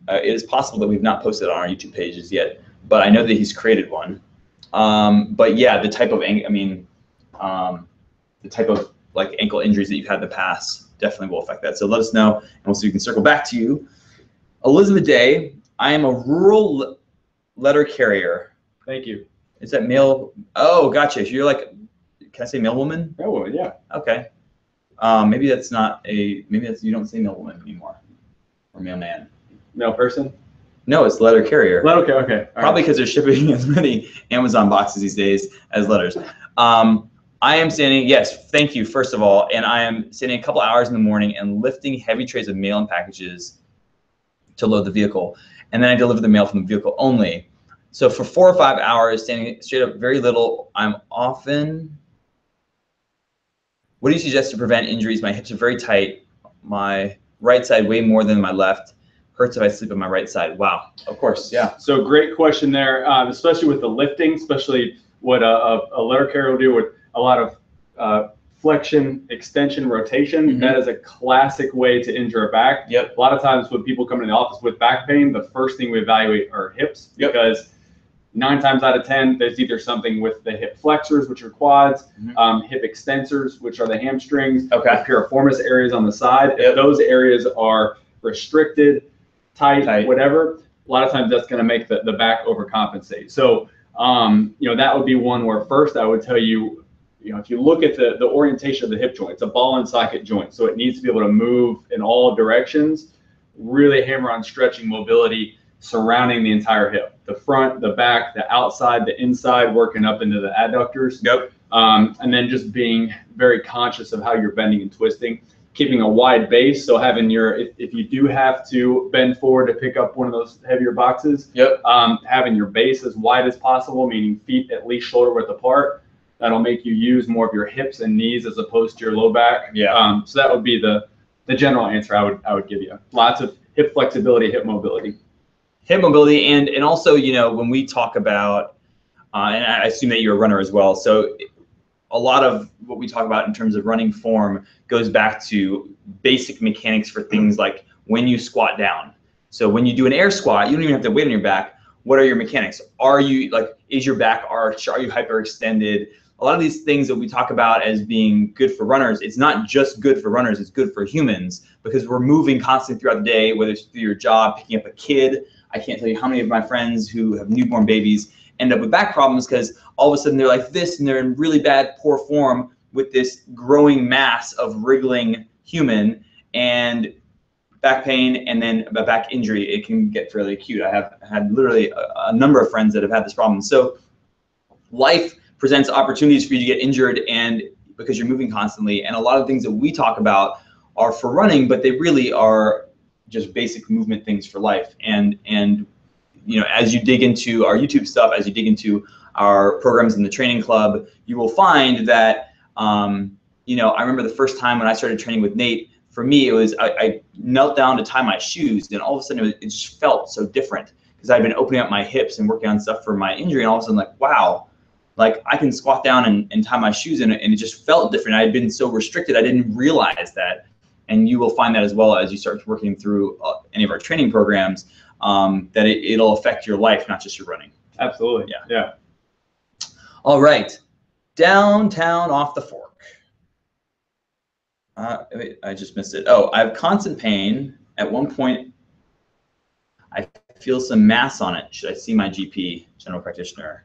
S1: It is possible that we've not posted it on our YouTube pages yet, but I know that he's created one. But yeah, the type of like ankle injuries that you've had in the past definitely will affect that. So let us know, and we'll see if we can circle back to you. Elizabeth Day, I am a rural letter carrier.
S2: Thank you.
S1: Is that male? Oh, gotcha. So you're like, can I say male woman?
S2: Male woman, yeah.
S1: Okay. Maybe that's not a, maybe that's, you don't say male woman anymore, or male man.
S2: Male person?
S1: No, it's letter carrier.
S2: Okay, okay.
S1: Probably because they're shipping as many Amazon boxes these days as letters. I am standing, yes, thank you, first of all, and I am standing a couple hours in the morning and lifting heavy trays of mail and packages to load the vehicle. And then I deliver the mail from the vehicle only. So for 4 or 5 hours, standing straight up, very little, I'm often, what do you suggest to prevent injuries? My hips are very tight. My right side way more than my left. Hurts if I sleep on my right side. Wow, of course, yeah.
S2: So great question there, especially with the lifting, especially what a letter carrier will do with a lot of flexion, extension, rotation. That is a classic way to injure a back.
S1: Yep.
S2: A lot of times when people come into the office with back pain, the first thing we evaluate are hips, because 9 times out of 10, there's either something with the hip flexors, which are quads, hip extensors, which are the hamstrings, the piriformis areas on the side. If those areas are restricted, tight, whatever, a lot of times that's going to make the back overcompensate. So, you know, that would be one where first I would tell you, you know, if you look at the orientation of the hip joint, it's a ball and socket joint. So it needs to be able to move in all directions, really hammer on stretching mobility surrounding the entire hip, the front, the back, the outside, the inside, working up into the adductors. And then just being very conscious of how you're bending and twisting. Keeping a wide base, so having your, if you do have to bend forward to pick up one of those heavier boxes, having your base as wide as possible, meaning feet at least shoulder width apart. That'll make you use more of your hips and knees as opposed to your low back. So that would be the general answer I would give you. Lots of hip flexibility, hip mobility.
S1: Hip mobility, and also, you know, when we talk about, and I assume that you're a runner as well, so a lot of what we talk about in terms of running form goes back to basic mechanics for things like when you squat down. So when you do an air squat, you don't even have to weight on your back. What are your mechanics? Are you, like, is your back arched? Are you hyperextended? A lot of these things that we talk about as being good for runners, it's not just good for runners, it's good for humans, because we're moving constantly throughout the day, whether it's through your job, picking up a kid. I can't tell you how many of my friends who have newborn babies end up with back problems because all of a sudden they're like this and they're in really bad, poor form with this growing mass of wriggling human, and back pain and then a back injury. It can get fairly acute. I have had literally a number of friends that have had this problem. So life presents opportunities for you to get injured, and because you're moving constantly, and a lot of things that we talk about are for running, but they really are just basic movement things for life. And you know, as you dig into our YouTube stuff, as you dig into our programs in the training club, you will find that, you know, I remember the first time when I started training with Nate, for me, it was, I knelt down to tie my shoes, and all of a sudden it just felt so different because I'd been opening up my hips and working on stuff for my injury, and all of a sudden, like, wow, like I can squat down and tie my shoes, and it just felt different. I had been so restricted, I didn't realize that. And you will find that as well as you start working through any of our training programs, that it'll affect your life, not just your running.
S2: Absolutely. Yeah.
S1: All right. Downtown off the fork. Wait, I just missed it. Oh, I have constant pain. At one point, I feel some mass on it. Should I see my GP, general practitioner?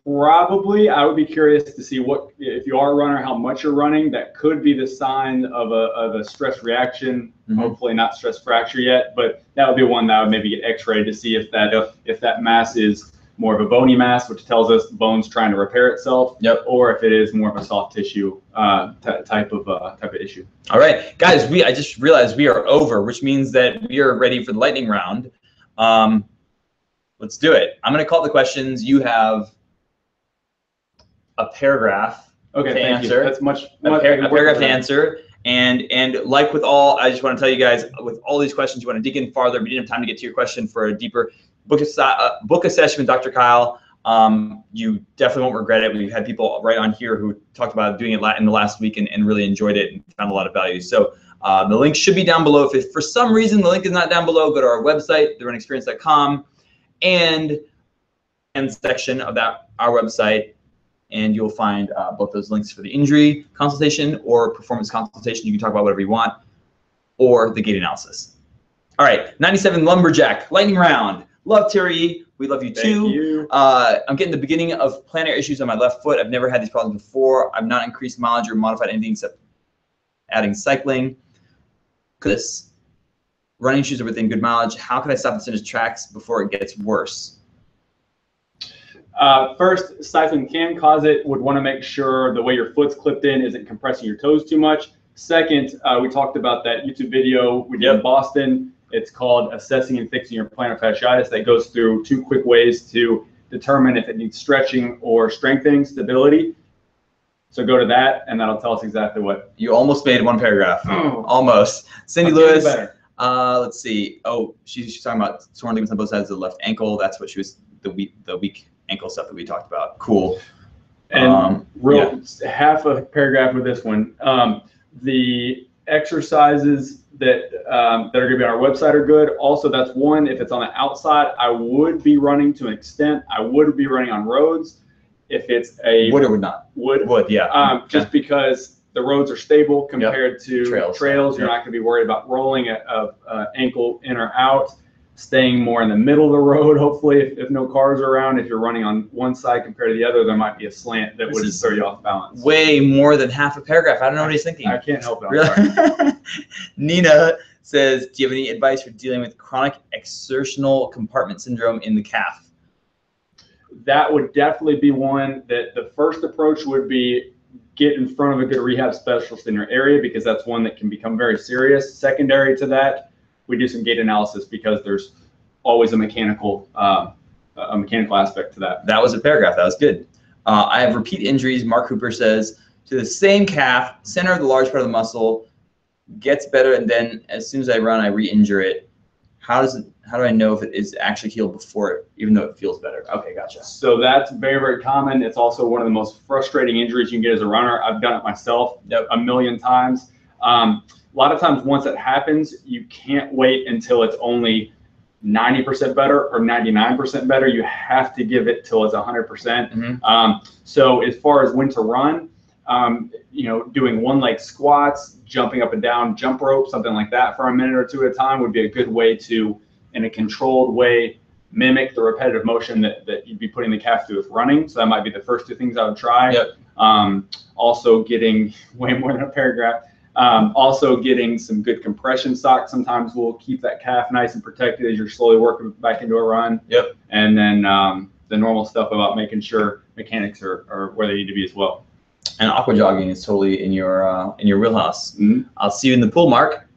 S2: Probably. I would be curious to see what, if you are a runner, how much you're running. That could be the sign of a stress reaction.
S1: Mm-hmm.
S2: Hopefully not stress fracture yet, but that would be one that I would maybe get x-rayed to see if that mass is more of a bony mass, which tells us the bone's trying to repair itself, or if it is more of a soft tissue type of issue.
S1: All right, guys, I just realized we are over, which means that we are ready for the lightning round. Let's do it. I'm going to call the questions. You have a paragraph to answer.
S2: That's
S1: a paragraph to answer. And like with all, I just want to tell you guys, with all these questions, you want to dig in farther. We didn't have time to get to your question for a deeper book a session with Dr. Kyle. You definitely won't regret it. We've had people right on here who talked about doing it in the last week and really enjoyed it and found a lot of value. So the link should be down below. If for some reason the link is not down below, go to our website, therunningexperience.com, and section of our website, and you'll find both those links for the injury consultation or performance consultation. You can talk about whatever you want, or the gait analysis. All right, 97 Lumberjack, lightning round. Love Terry, we love you too.
S2: Thank you.
S1: I'm getting the beginning of plantar issues on my left foot. I've never had these problems before. I've not increased mileage or modified anything except adding cycling. This running shoes are within good mileage. How can I stop this in its tracks before it gets worse?
S2: First, cycling can cause it. Would want to make sure the way your foot's clipped in isn't compressing your toes too much. Second, we talked about that YouTube video we did in Boston. It's called Assessing and Fixing Your Plantar Fasciitis. That goes through 2 quick ways to determine if it needs stretching or strengthening, stability. So go to that, and that'll tell us exactly what.
S1: You almost made 1 paragraph.
S2: Oh.
S1: Almost. Cindy Lewis.
S2: Let's
S1: see. Oh, she's talking about torn ligaments on both sides of the left ankle. That's what she was, the weak ankle stuff that we talked about. Cool.
S2: And half a paragraph with this one. The exercises that are going to be on our website are good. Also, that's one. If it's on the outside, I would be running to an extent. I would be running on roads. If it's a
S1: wood or would not?
S2: Wood,
S1: yeah.
S2: Just because the roads are stable compared to trails. You're not going to be worried about rolling an ankle in or out. Staying more in the middle of the road, hopefully, if no cars are around. If you're running on one side compared to the other, there might be a slant that would throw you off balance.
S1: Way more than half a paragraph. I don't know what he's thinking.
S2: I can't help it.
S1: Really? Nina says, do you have any advice for dealing with chronic exertional compartment syndrome in the calf?
S2: That would definitely be one that the first approach would be get in front of a good rehab specialist in your area, because that's one that can become very serious. Secondary to that, we do some gait analysis because there's always a mechanical aspect to that.
S1: That was a paragraph. That was good. I have repeat injuries. Mark Cooper says, to the same calf, center of the large part of the muscle, gets better, and then as soon as I run, I re-injure it. How do I know if it is actually healed before it, even though it feels better? Okay, gotcha.
S2: So that's very, very common. It's also one of the most frustrating injuries you can get as a runner. I've done it myself a million times. A lot of times once it happens, you can't wait until it's only 90% better or 99% better. You have to give it till it's 100%.
S1: Mm-hmm.
S2: So as far as when to run, doing one leg squats, jumping up and down, jump rope, something like that for a minute or 2 at a time would be a good way to, in a controlled way, mimic the repetitive motion that you'd be putting the calf through with running. So that might be the first 2 things I would try. Also getting way more than a paragraph. Also getting some good compression socks sometimes will keep that calf nice and protected as you're slowly working back into a run. And then the normal stuff about making sure mechanics are where they need to be as well.
S1: And aqua jogging is totally in your wheelhouse.
S2: Mm-hmm.
S1: I'll see you in the pool, Mark.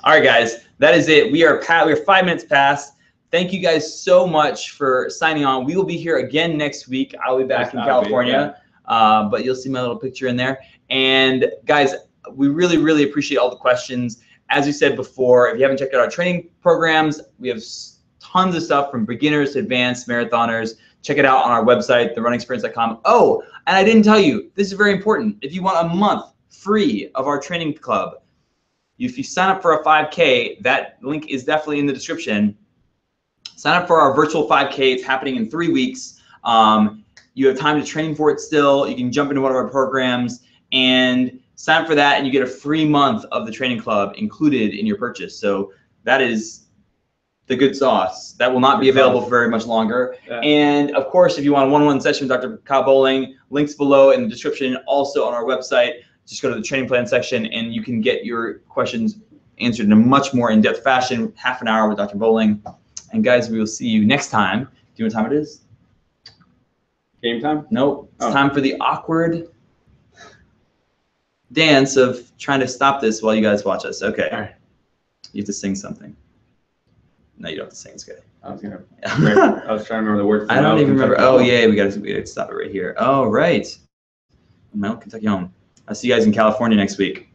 S1: All right, guys, that is it. We are 5 minutes past. Thank you guys so much for signing on. We will be here again next week. I'll be back in California, but you'll see my little picture in there. And guys, we really, really appreciate all the questions. As we said before, if you haven't checked out our training programs, we have tons of stuff from beginners to advanced marathoners. Check it out on our website, therunningexperience.com. Oh, and I didn't tell you, this is very important. If you want a month free of our training club, if you sign up for a 5K, that link is definitely in the description. Sign up for our virtual 5K. It's happening in 3 weeks. You have time to train for it still. You can jump into one of our programs, and sign up for that, and you get a free month of the training club included in your purchase. So that is the good sauce. That will not be available for very much longer.
S2: Yeah.
S1: And of course, if you want a one-on-one session with Dr. Kyle Bowling, links below in the description, also on our website. Just go to the training plan section and you can get your questions answered in a much more in-depth fashion, half an hour with Dr. Bowling. And guys, we will see you next time. Do you know what time it is?
S2: Game time?
S1: Nope. It's time for the awkward dance of trying to stop this while you guys watch us. Okay.
S2: All right.
S1: You have to sing something. No, you don't have to sing. It's good.
S2: I was trying to remember the word.
S1: I don't even remember. Oh yeah, we gotta stop it right here. Oh right. My old Kentucky home. I'll see you guys in California next week.